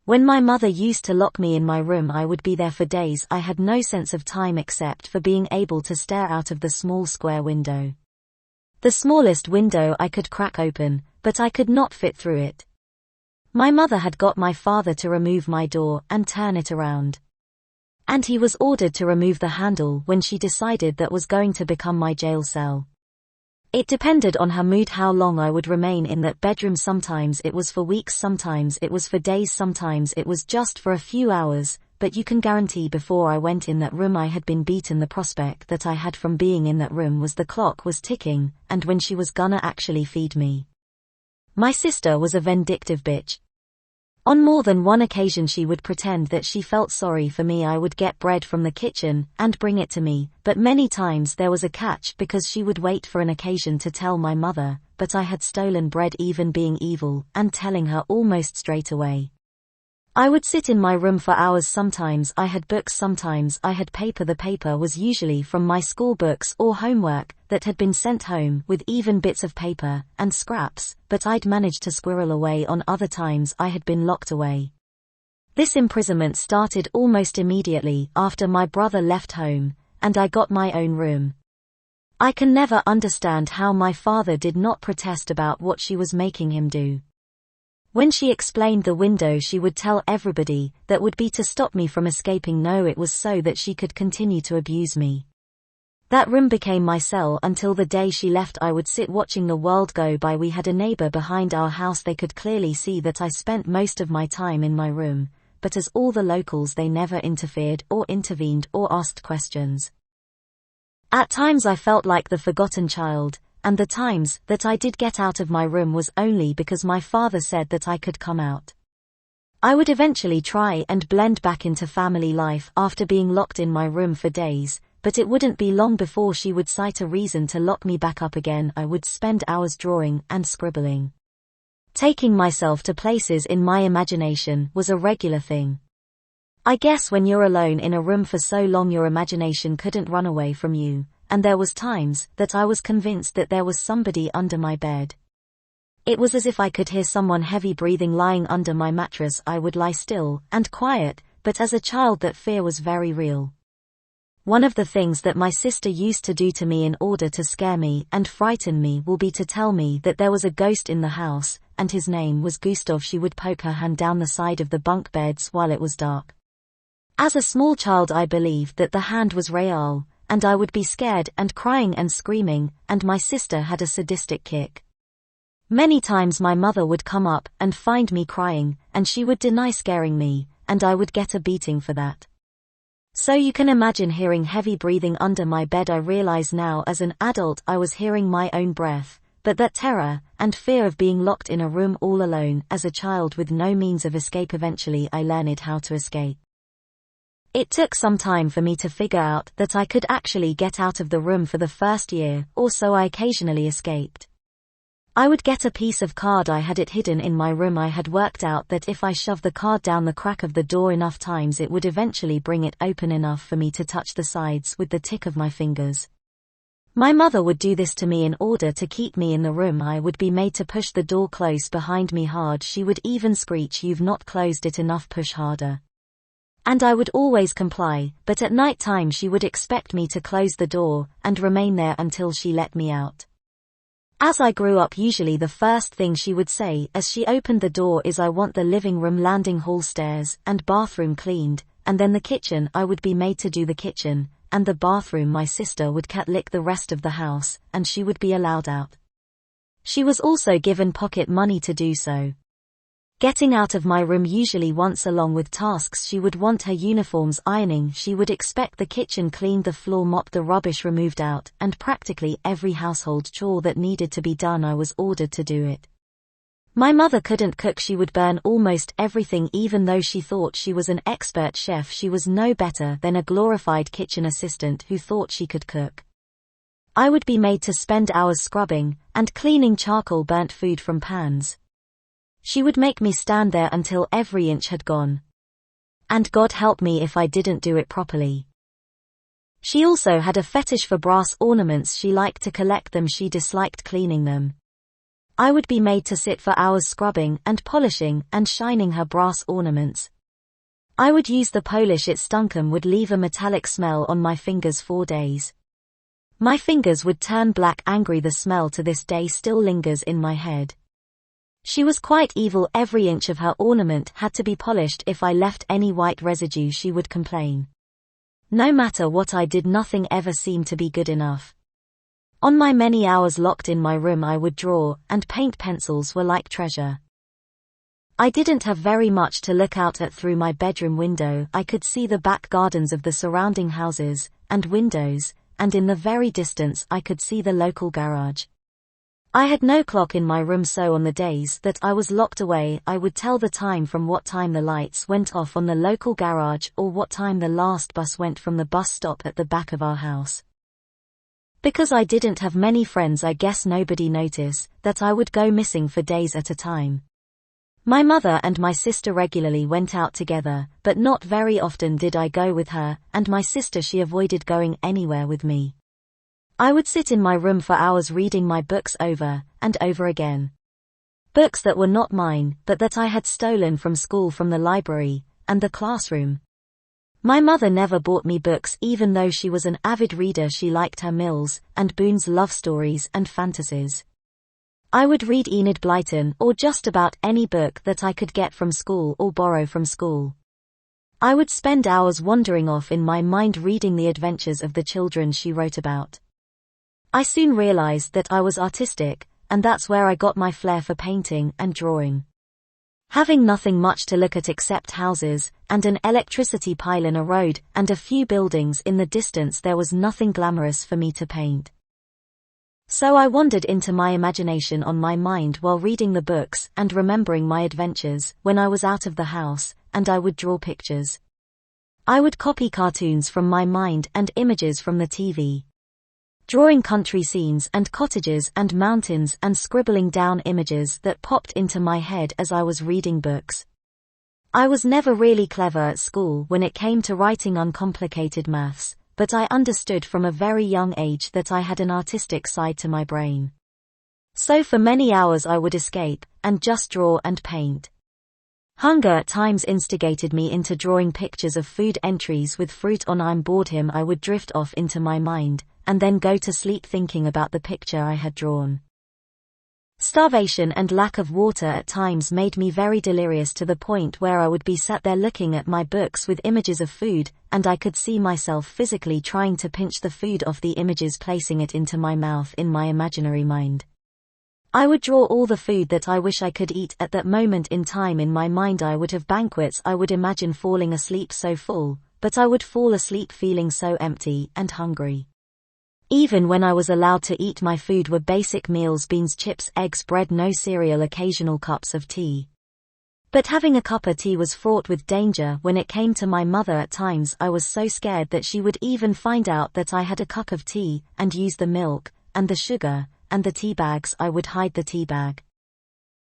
When my mother used to lock me in my room, I would be there for days. I had no sense of time except for being able to stare out of the small square window. The smallest window I could crack open, but I could not fit through it. My mother had got my father to remove my door and turn it around. And he was ordered to remove the handle when she decided that was going to become my jail cell. It depended on her mood how long I would remain in that bedroom. Sometimes it was for weeks, sometimes it was for days, sometimes it was just for a few hours, but you can guarantee before I went in that room I had been beaten. The prospect that I had from being in that room was the clock was ticking, and when she was gonna actually feed me. My sister was a vindictive bitch. On more than one occasion she would pretend that she felt sorry for me. I would get bread from the kitchen and bring it to me, but many times there was a catch because she would wait for an occasion to tell my mother, but I had stolen bread, even being evil, and telling her almost straight away. I would sit in my room for hours. Sometimes I had books, sometimes I had paper. The paper was usually from my school books or homework that had been sent home, with even bits of paper and scraps, but I'd managed to squirrel away. On other times I had been locked away. This imprisonment started almost immediately after my brother left home, and I got my own room. I can never understand how my father did not protest about what she was making him do. When she explained the window, she would tell everybody that would be to stop me from escaping. No, it was so that she could continue to abuse me. That room became my cell until the day she left. I would sit watching the world go by. We had a neighbor behind our house. They could clearly see that I spent most of my time in my room, but as all the locals, they never interfered or intervened or asked questions. At times I felt like the forgotten child, and the times that I did get out of my room was only because my father said that I could come out. I would eventually try and blend back into family life after being locked in my room for days, but it wouldn't be long before she would cite a reason to lock me back up again. I would spend hours drawing and scribbling. Taking myself to places in my imagination was a regular thing. I guess when you're alone in a room for so long, your imagination couldn't run away from you. And there was times that I was convinced that there was somebody under my bed. It was as if I could hear someone heavy breathing lying under my mattress. I would lie still and quiet, but as a child that fear was very real. One of the things that my sister used to do to me in order to scare me and frighten me will be to tell me that there was a ghost in the house, and his name was Gustav. She would poke her hand down the side of the bunk beds while it was dark. As a small child I believed that the hand was real, and I would be scared and crying and screaming, and my sister had a sadistic kick. Many times my mother would come up and find me crying, and she would deny scaring me, and I would get a beating for that. So you can imagine hearing heavy breathing under my bed. I realize now as an adult I was hearing my own breath, but that terror and fear of being locked in a room all alone as a child with no means of escape. Eventually I learned how to escape. It took some time for me to figure out that I could actually get out of the room. For the first year or so I occasionally escaped. I would get a piece of card. I had it hidden in my room. I had worked out that if I shoved the card down the crack of the door enough times it would eventually bring it open enough for me to touch the sides with the tip of my fingers. My mother would do this to me in order to keep me in the room. I would be made to push the door close behind me hard. She would even screech, "You've not closed it enough, push harder." And I would always comply, but at night time she would expect me to close the door and remain there until she let me out. As I grew up, usually the first thing she would say as she opened the door is, "I want the living room, landing hall, stairs, and bathroom cleaned," and then the kitchen. I would be made to do the kitchen, and the bathroom. My sister would cat-lick the rest of the house, and she would be allowed out. She was also given pocket money to do so. Getting out of my room usually once along with tasks. She would want her uniforms ironing, she would expect the kitchen cleaned, the floor mopped, the rubbish removed out, and practically every household chore that needed to be done I was ordered to do it. My mother couldn't cook. She would burn almost everything. Even though she thought she was an expert chef, she was no better than a glorified kitchen assistant who thought she could cook. I would be made to spend hours scrubbing and cleaning charcoal burnt food from pans. She would make me stand there until every inch had gone. And God help me if I didn't do it properly. She also had a fetish for brass ornaments. She liked to collect them. She disliked cleaning them. I would be made to sit for hours scrubbing and polishing and shining her brass ornaments. I would use the polish it stunkum would leave a metallic smell on my fingers 4 days. My fingers would turn black angry. The smell to this day still lingers in my head. She was quite evil. Every inch of her ornament had to be polished. If I left any white residue she would complain. No matter what I did, nothing ever seemed to be good enough. On my many hours locked in my room I would draw, and paint. Pencils were like treasure. I didn't have very much to look out at. Through my bedroom window I could see the back gardens of the surrounding houses, and windows, and in the very distance I could see the local garage. I had no clock in my room, so on the days that I was locked away I would tell the time from what time the lights went off on the local garage or what time the last bus went from the bus stop at the back of our house. Because I didn't have many friends, I guess nobody noticed that I would go missing for days at a time. My mother and my sister regularly went out together, but not very often did I go with her, and my sister, she avoided going anywhere with me. I would sit in my room for hours reading my books over and over again. Books that were not mine, but that I had stolen from school, from the library and the classroom. My mother never bought me books, even though she was an avid reader. She liked her Mills and Boon's love stories and fantasies. I would read Enid Blyton or just about any book that I could get from school or borrow from school. I would spend hours wandering off in my mind reading the adventures of the children she wrote about. I soon realized that I was artistic, and that's where I got my flair for painting and drawing. Having nothing much to look at except houses, and an electricity pylon, a road, and a few buildings in the distance, there was nothing glamorous for me to paint. So I wandered into my imagination on my mind while reading the books and remembering my adventures when I was out of the house, and I would draw pictures. I would copy cartoons from my mind and images from the TV. Drawing country scenes and cottages and mountains and scribbling down images that popped into my head as I was reading books. I was never really clever at school when it came to writing uncomplicated maths, but I understood from a very young age that I had an artistic side to my brain. So for many hours I would escape and just draw and paint. Hunger at times instigated me into drawing pictures of food entries with fruit on. I'm bored him, I would drift off into my mind, and then go to sleep thinking about the picture I had drawn. Starvation and lack of water at times made me very delirious, to the point where I would be sat there looking at my books with images of food, and I could see myself physically trying to pinch the food off the images, placing it into my mouth in my imaginary mind. I would draw all the food that I wish I could eat at that moment in time. In my mind I would have banquets. I would imagine falling asleep so full, but I would fall asleep feeling so empty and hungry. Even when I was allowed to eat, my food were basic meals: beans, chips, eggs, bread, no cereal, occasional cups of tea. But having a cup of tea was fraught with danger. When it came to my mother, at times I was so scared that she would even find out that I had a cup of tea and use the milk and the sugar and the tea bags. I would hide the tea bag.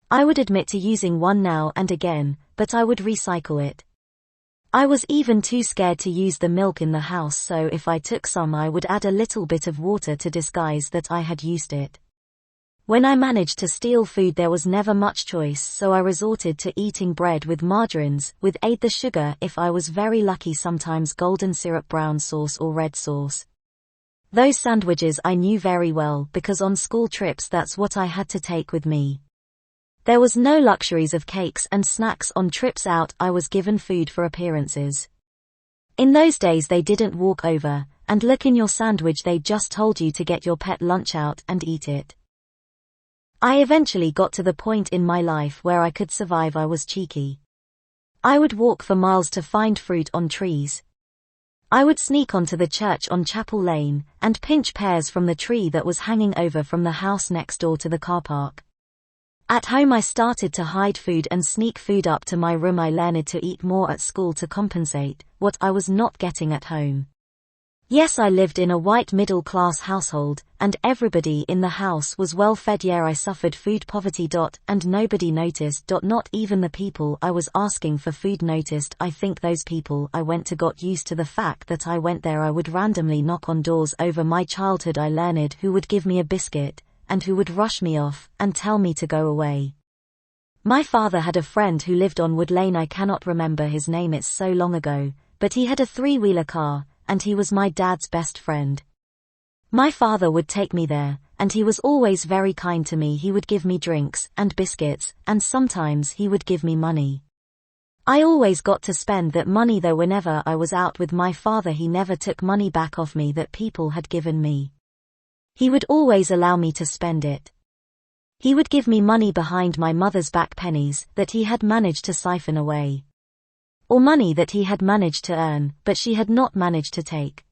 I would admit to using one now and again, but I would recycle it. I was even too scared to use the milk in the house, so if I took some I would add a little bit of water to disguise that I had used it. When I managed to steal food there was never much choice, so I resorted to eating bread with margarines, with aid the sugar, if I was very lucky sometimes golden syrup, brown sauce or red sauce. Those sandwiches I knew very well, because on school trips that's what I had to take with me. There was no luxuries of cakes and snacks on trips out. I was given food for appearances. In those days they didn't walk over and look in your sandwich, they just told you to get your pet lunch out and eat it. I eventually got to the point in my life where I could survive. I was cheeky. I would walk for miles to find fruit on trees. I would sneak onto the church on Chapel Lane and pinch pears from the tree that was hanging over from the house next door to the car park. At home I started to hide food and sneak food up to my room. I learned to eat more at school to compensate what I was not getting at home. Yes, I lived in a white middle-class household, and everybody in the house was well fed. Yeah, I suffered food poverty. And nobody noticed. Not even the people I was asking for food noticed. I think those people I went to got used to the fact that I went there. I would randomly knock on doors over my childhood. I learned who would give me a biscuit and who would rush me off and tell me to go away. My father had a friend who lived on Wood Lane. I cannot remember his name, it's so long ago, but he had a three-wheeler car, and he was my dad's best friend. My father would take me there, and he was always very kind to me. He would give me drinks and biscuits, and sometimes he would give me money. I always got to spend that money though. Whenever I was out with my father, he never took money back off me that people had given me. He would always allow me to spend it. He would give me money behind my mother's back, pennies that he had managed to siphon away. Or money that he had managed to earn, but she had not managed to take.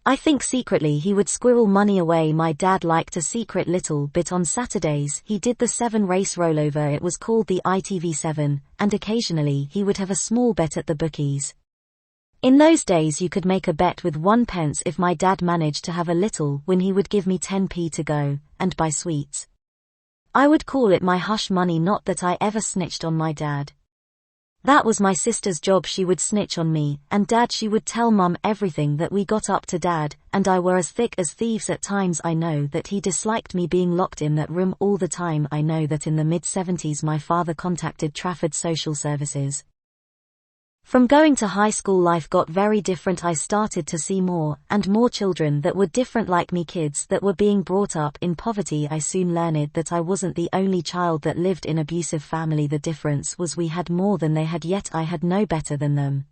I think secretly he would squirrel money away. My dad liked a secret little bit. On Saturdays he did the 7 race rollover, it was called the ITV 7, and occasionally he would have a small bet at the bookies. In those days you could make a bet with 1 pence. If my dad managed to have a little win, he would give me 10p to go and buy sweets. I would call it my hush money. Not that I ever snitched on my dad. That was my sister's job. She would snitch on me and dad. She would tell mum everything that we got up to. Dad and I were as thick as thieves at times. I know that he disliked me being locked in that room all the time. I know that in the mid-70s my father contacted Trafford Social Services. From going to high school, life got very different. I started to see more and more children that were different like me, kids that were being brought up in poverty. I soon learned that I wasn't the only child that lived in abusive family. The difference was we had more than they had, yet I had no better than them.